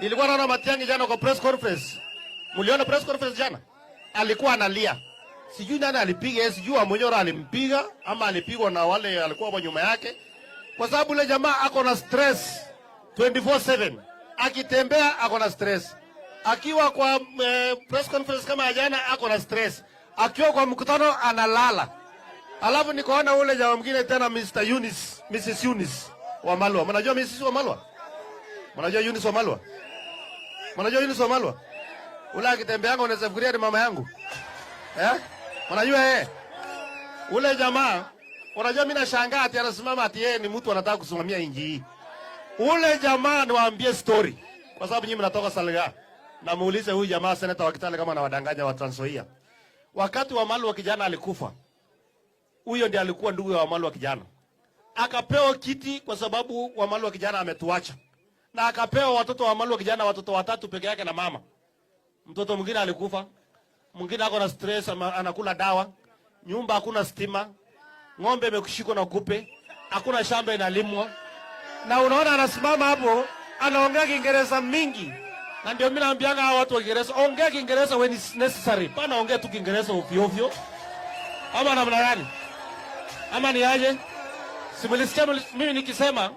Nilikuwa naona Matiang'i jana kwa press conference. Mliona press conference jana? Alikuwa analia. Sijui nani alipiga, sijui Amonyora alimpiga ama alipigwa na wale alikuwa kwa nyuma yake. Kwa sababu yule jamaa ako na stress 24/7. Akitembea ako na stress. Akiwa kwa press conference kama jana ako na stress. Akiwa kwa mkutano analala. Alafu nikaona ule jamaa mwingine tena Mr. Eunice, Mrs. Eunice Wamalwa. Mnajua Mrs. Wamalwa? Mnajua Eunice Wamalwa? Mnajua Eunice Wamalwa? Ule akitembeanga unaweza fikiria ni mama yangu. Unajua ule jamaa, unajua mimi nashangaa ati anasimama ati yeye ni mtu anataka kusimamia inji hii. Ule jamaa niwaambie story. Kwa sababu nyinyi mnatoka Salga. Na muulize huyu jamaa seneta wa Kitale kama anawadanganya wa Trans Nzoia. Wakati Wamalwa kijana alikufa, huyo ndiye alikuwa ndugu ya Wamalwa kijana. Akapewa kiti kwa sababu Wamalwa kijana ametuacha. Na akapewa watoto wa Wamalwa kijana watoto 3 peke yake na mama. Mtoto mwingine alikufa. Mwingine ako na stress anakula dawa. Nyumba hakuna stima. Ng'ombe imekushikwa na kupe. Hakuna shamba inalimwa. Na unaona anasimama hapo anaongea Kiingereza mingi. Na ndio mimi naambianga hao watu wa Kiingereza, ongea Kiingereza when it's necessary. Pana ongea tu Kiingereza ovyo ovyo. Ama namna gani? Ama ni aje? Simulisikia mimi nikisema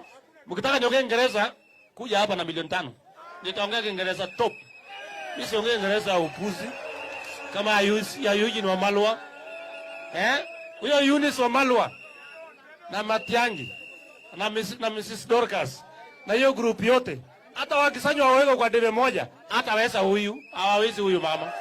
mkitaka niongee Kiingereza kuja hapa na 5 milioni. Nitaongea Kiingereza top. Mimi siongea Kiingereza ya upuzi kama ya Eugene Wamalwa. Huyo Eunice Wamalwa na Matiang'i na Mrs. Dorcas na hiyo group yote hata wakisanywa waweko kwa debe moja hata wesa huyu hawawezi huyu mama.